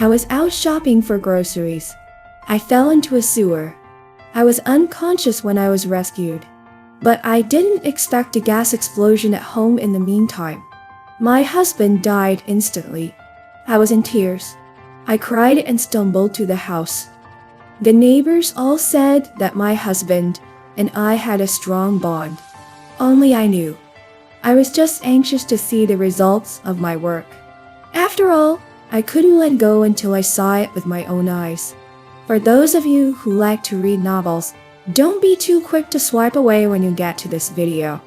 I was out shopping for groceries. I fell into a sewer. I was unconscious when I was rescued. But I didn't expect a gas explosion at home in the meantime. My husband died instantly. I was in tears. I cried and stumbled to the house. The neighbors all said that my husband and I had a strong bond. Only I knew. I was just anxious to see the results of my work. After all, I couldn't let go until I saw it with my own eyes. For those of you who like to read novels, don't be too quick to swipe away when you get to this video.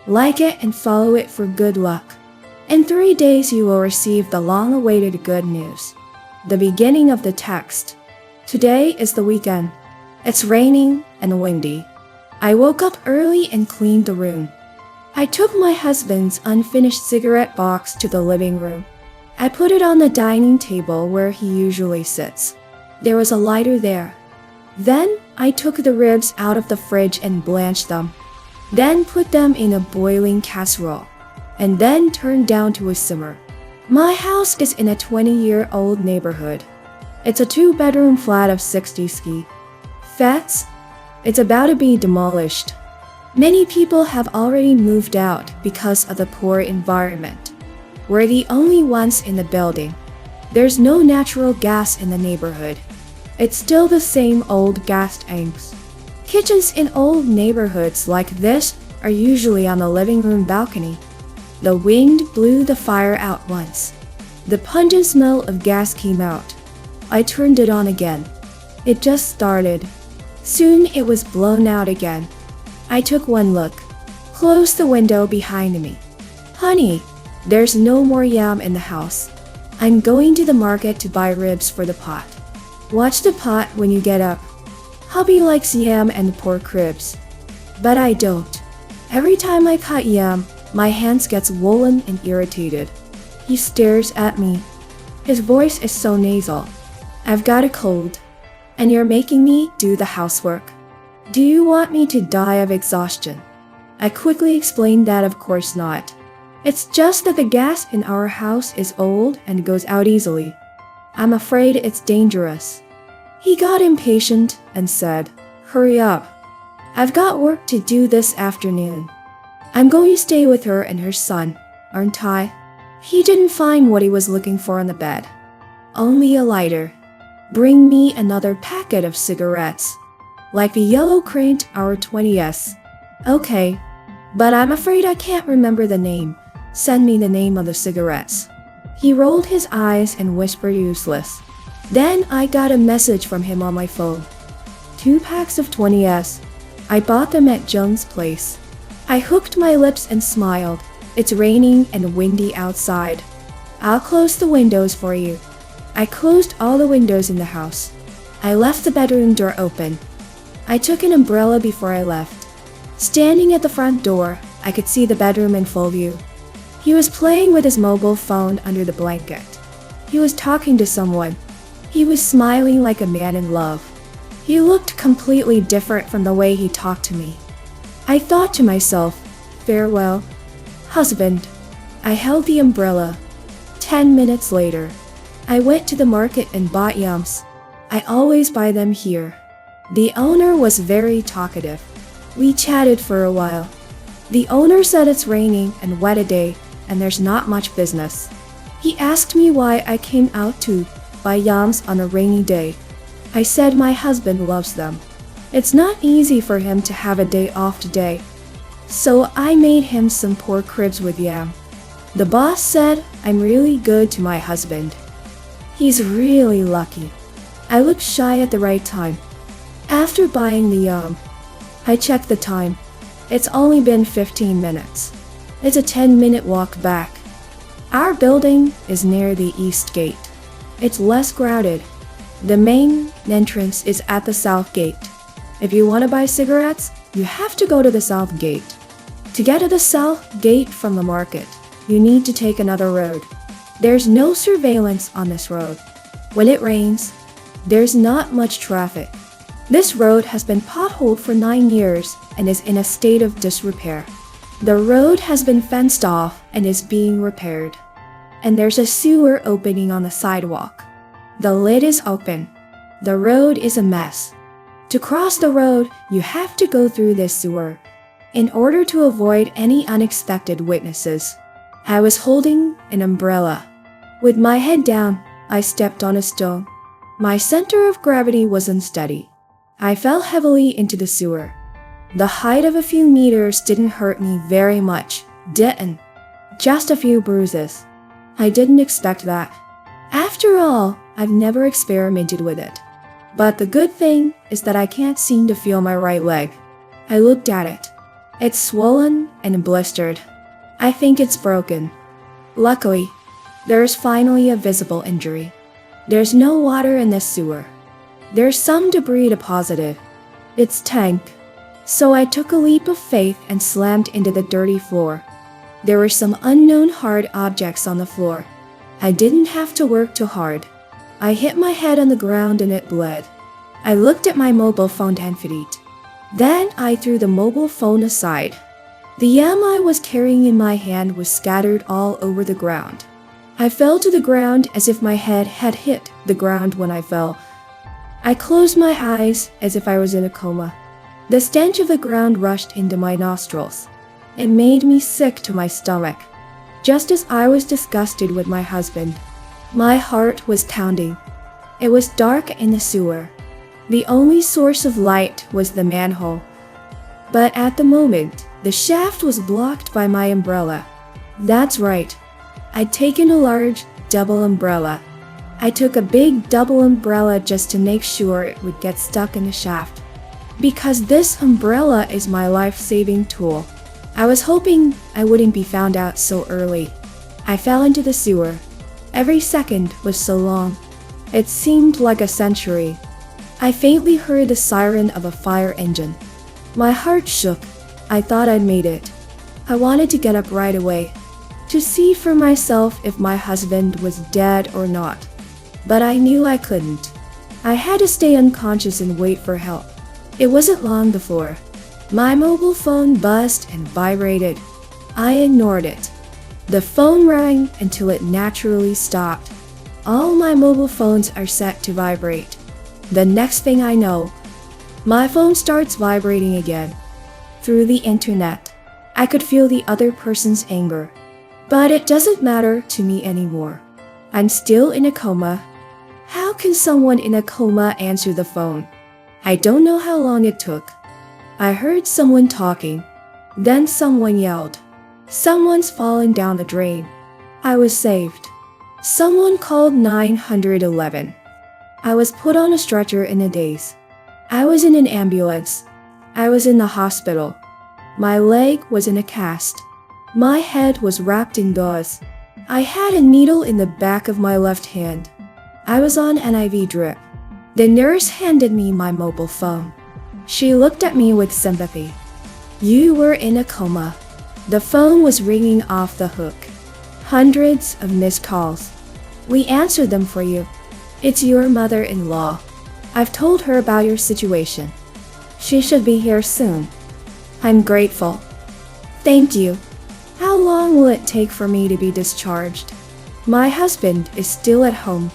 Like it and follow it for good luck. In 3 days you will receive the long-awaited good news. The beginning of the text. Today is the weekend. It's raining and windy. I woke up early and cleaned the room. I took my husband's unfinished cigarette box to the living room. I put it on the dining table where he usually sits. There was a lighter there. Then I took the ribs out of the fridge and blanched them. Then put them in a boiling casserole. And then turned down to a simmer. My house is in a 20-year-old neighborhood. It's a 2-bedroom flat of 60 square feet. It's about to be demolished. Many people have already moved out because of the poor environment. We're the only ones in the building. There's no natural gas in the neighborhood. It's still the same old gas tanks. Kitchens in old neighborhoods like this are usually on the living room balcony. The wind blew the fire out once. The pungent smell of gas came out. I turned it on again. It just started. Soon it was blown out again. I took one look. Closed the window behind me. Honey, there's no more yam in the house. I'm going to the market to buy ribs for the pot. Watch the pot when you get up. Hubby likes yam and pork ribs. But I don't. Every time I cut yam, my hands get swollen and irritated. He stares at me. His voice is so nasal. I've got a cold. And you're making me do the housework. Do you want me to die of exhaustion? I quickly explained that of course not. It's just that the gas in our house is old and goes out easily. I'm afraid it's dangerous. He got impatient and said, "Hurry up. I've got work to do this afternoon. I'm going to stay with her and her son, aren't I?" He didn't find what he was looking for on the bed. Only a lighter. Bring me another packet of cigarettes. Like the yellow crate, our 20s. Okay, but I'm afraid I can't remember the name. Send me the name of the cigarettes. He rolled his eyes and whispered useless. Then I got a message from him on my phone. 2 packs of 20s. I bought them at Jones Place. I hooked my lips and smiled. It's raining and windy outside. I'll close the windows for you. I closed all the windows in the house. I left the bedroom door open. I took an umbrella before I left. Standing at the front door, I could see the bedroom in full view. He was playing with his mobile phone under the blanket. He was talking to someone. He was smiling like a man in love. He looked completely different from the way he talked to me. I thought to myself, farewell, husband. I held the umbrella. 10 minutes later, I went to the market and bought yams. I always buy them here. The owner was very talkative. We chatted for a while. The owner said it's raining and wet a day, and there's not much business. He asked me why I came out to buy yams on a rainy day. I said my husband loves them. It's not easy for him to have a day off today. So I made him some pork ribs with yam. The boss said I'm really good to my husband. He's really lucky. I looked shy at the right time. After buying the yam, I checked the time. It's only been 15 minutes. It's a 10-minute walk back. Our building is near the east gate. It's less crowded. The main entrance is at the south gate. If you want to buy cigarettes, you have to go to the south gate. To get to the south gate from the market, you need to take another road. There's no surveillance on this road. When it rains, there's not much traffic. This road has been potholed for 9 years and is in a state of disrepair. The road has been fenced off and is being repaired. And there's a sewer opening on the sidewalk. The lid is open. The road is a mess. To cross the road, you have to go through this sewer. In order to avoid any unexpected witnesses, I was holding an umbrella. With my head down, I stepped on a stone. My center of gravity was unsteady. I fell heavily into the sewer. The height of a few meters didn't hurt me very much, didn't. Just a few bruises. I didn't expect that. After all, I've never experimented with it. But the good thing is that I can't seem to feel my right leg. I looked at it. It's swollen and blistered. I think it's broken. Luckily, there is finally a visible injury. There's no water in this sewer. There's some debris deposited. It's tank. So I took a leap of faith and slammed into the dirty floor. There were some unknown hard objects on the floor. I didn't have to work too hard. I hit my head on the ground and it bled. I looked at my mobile phone 10 feet. Then I threw the mobile phone aside. The yam I was carrying in my hand was scattered all over the ground. I fell to the ground as if my head had hit the ground when I fell. I closed my eyes as if I was in a coma. The stench of the ground rushed into my nostrils. It made me sick to my stomach. Just as I was disgusted with my husband, my heart was pounding. It was dark in the sewer. The only source of light was the manhole. But at the moment, the shaft was blocked by my umbrella. That's right. I'd taken a large double umbrella. I took a big double umbrella just to make sure it would get stuck in the shaft. Because this umbrella is my life-saving tool. I was hoping I wouldn't be found out so early. I fell into the sewer. Every second was so long. It seemed like a century. I faintly heard the siren of a fire engine. My heart shook. I thought I'd made it. I wanted to get up right away, to see for myself if my husband was dead or not. But I knew I couldn't. I had to stay unconscious and wait for help. It wasn't long before my mobile phone buzzed and vibrated. I ignored it. The phone rang until it naturally stopped. All my mobile phones are set to vibrate. The next thing I know, my phone starts vibrating again. Through the internet, I could feel the other person's anger. But it doesn't matter to me anymore. I'm still in a coma. How can someone in a coma answer the phone? I don't know how long it took. I heard someone talking. Then someone yelled, "Someone's fallen down the drain." I was saved. Someone called 911. I was put on a stretcher in a daze. I was in an ambulance. I was in the hospital. My leg was in a cast. My head was wrapped in gauze. I had a needle in the back of my left hand. I was on NIV drip. The nurse handed me my mobile phone. She looked at me with sympathy. "You were in a coma." The phone was ringing off the hook. Hundreds of missed calls. "We answered them for you. It's your mother-in-law. I've told her about your situation. She should be here soon." I'm grateful. Thank you. How long will it take for me to be discharged? My husband is still at home,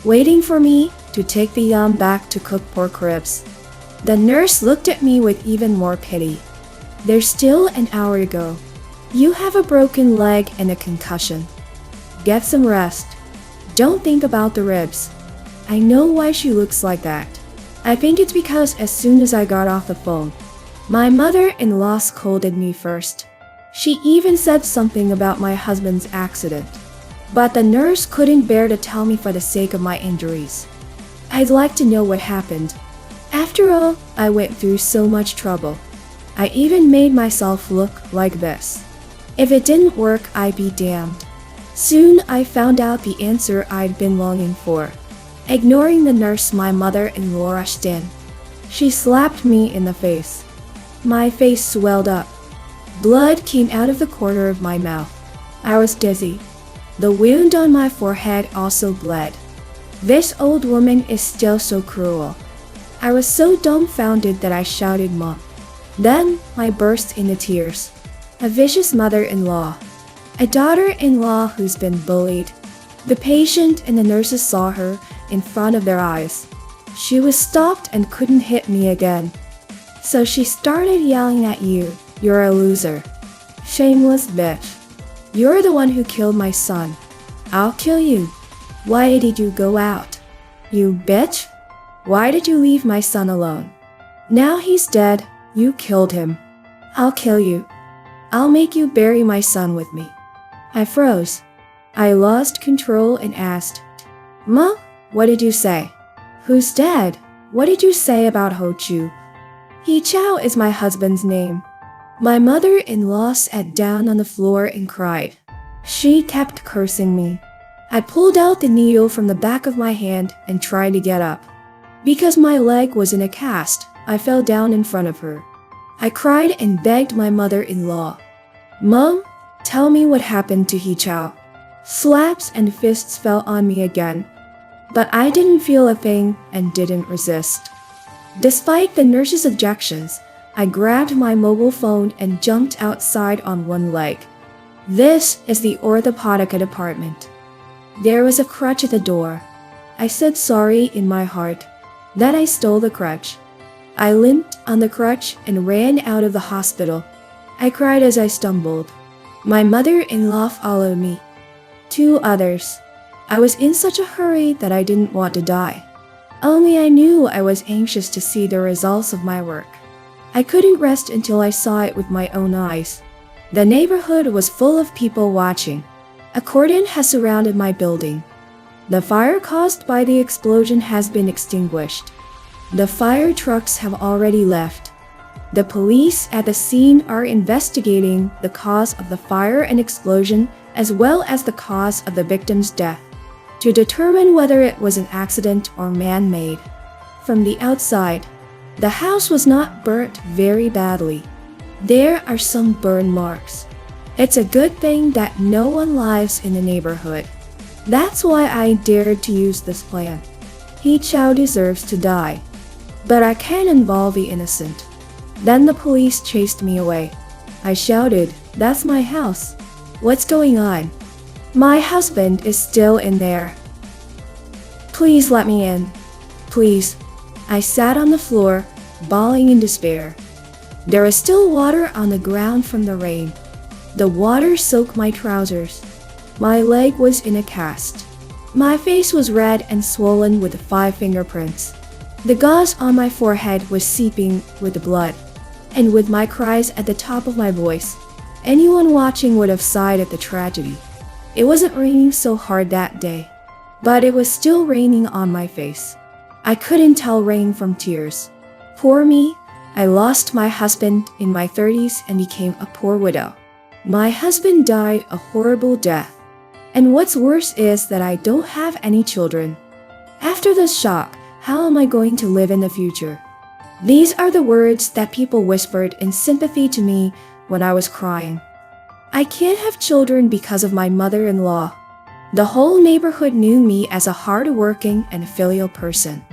waiting for me to take the yam back to cook pork ribs. The nurse looked at me with even more pity. "There's still an hour to go. You have a broken leg and a concussion. Get some rest. Don't think about the ribs." I know why she looks like that. I think it's because as soon as I got off the phone, my mother-in-law scolded me first. She even said something about my husband's accident. But the nurse couldn't bear to tell me for the sake of my injuries. I'd like to know what happened. After all, I went through so much trouble. I even made myself look like this. If it didn't work, I'd be damned. Soon I found out the answer I'd been longing for. Ignoring the nurse, my mother-in-law rushed in. She slapped me in the face. My face swelled up. Blood came out of the corner of my mouth. I was dizzy. The wound on my forehead also bled. This old woman is still so cruel. I was so dumbfounded that I shouted, "Mom." Then I burst into tears. A vicious mother-in-law. A daughter-in-law who's been bullied. The patient and the nurses saw her in front of their eyes. She was stopped and couldn't hit me again. So she started yelling at you, "You're a loser. Shameless bitch. You're the one who killed my son. I'll kill you. Why did you go out? You bitch. Why did you leave my son alone? Now he's dead. You killed him. I'll kill you. I'll make you bury my son with me." I froze. I lost control and asked, "Ma, what did you say? Who's dead? What did you say about Ho Chu?" He Chao is my husband's name. My mother-in-law sat down on the floor and cried. She kept cursing me. I pulled out the needle from the back of my hand and tried to get up. Because my leg was in a cast, I fell down in front of her. I cried and begged my mother-in-law, "Mom, tell me what happened to He Chao." Slaps and fists fell on me again. But I didn't feel a thing and didn't resist. Despite the nurse's objections, I grabbed my mobile phone and jumped outside on one leg. This is the orthopodica department. There was a crutch at the door. I said sorry in my heart. Then I stole the crutch. I limped on the crutch and ran out of the hospital. I cried as I stumbled. My mother-in-law followed me. 2 others. I was in such a hurry that I didn't want to die. Only I knew I was anxious to see the results of my work. I couldn't rest until I saw it with my own eyes. The neighborhood was full of people watching. A cordon has surrounded my building. The fire caused by the explosion has been extinguished. The fire trucks have already left. The police at the scene are investigating the cause of the fire and explosion as well as the cause of the victim's death, to determine whether it was an accident or man-made. From the outside, the house was not burnt very badly. There are some burn marks. It's a good thing that no one lives in the neighborhood. That's why I dared to use this plan. He Chao deserves to die. But I can't involve the innocent. Then the police chased me away. I shouted, "That's my house. What's going on? My husband is still in there. Please let me in. Please." I sat on the floor, bawling in despair. There was still water on the ground from the rain. The water soaked my trousers. My leg was in a cast. My face was red and swollen with 5 fingerprints. The gauze on my forehead was seeping with the blood. And with my cries at the top of my voice, anyone watching would have sighed at the tragedy. It wasn't raining so hard that day, but it was still raining on my face. I couldn't tell rain from tears. Poor me, I lost my husband in my 30s and became a poor widow. My husband died a horrible death. And what's worse is that I don't have any children. After this shock, how am I going to live in the future? These are the words that people whispered in sympathy to me when I was crying. I can't have children because of my mother-in-law. The whole neighborhood knew me as a hard-working and filial person.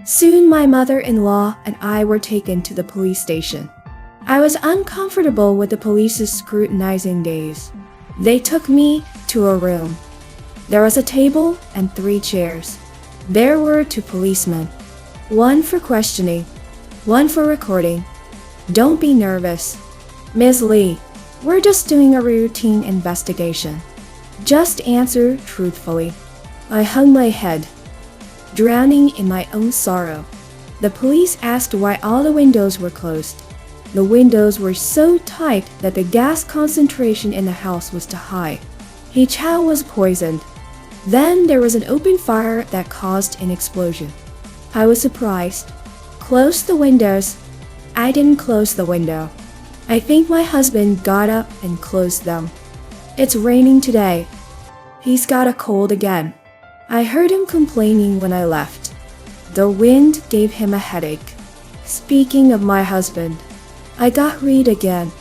Soon my mother-in-law and I were taken to the police station. I was uncomfortable with the police's scrutinizing gaze. They took me to a room. There was a table and 3 chairs. There were 2 policemen. One for questioning, one for recording. Don't be nervous. Ms. Lee, we're just doing a routine investigation. Just answer truthfully. I hung my head, drowning in my own sorrow. The police asked why all the windows were closed. The windows were so tight that the gas concentration in the house was too high. He Chao was poisoned. Then there was an open fire that caused an explosion. I was surprised. Close the windows. I didn't close the window. I think my husband got up and closed them. It's raining today. He's got a cold again. I heard him complaining when I left. The wind gave him a headache. Speaking of my husband, I got Reed again.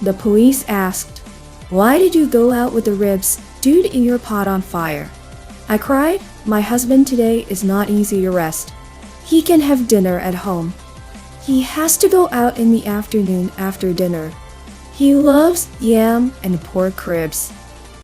The police asked, "Why did you go out with the ribs stewed in your pot on fire?" I cried, "My husband today is not easy to rest. He can have dinner at home. He has to go out in the afternoon after dinner. He loves yam and pork ribs."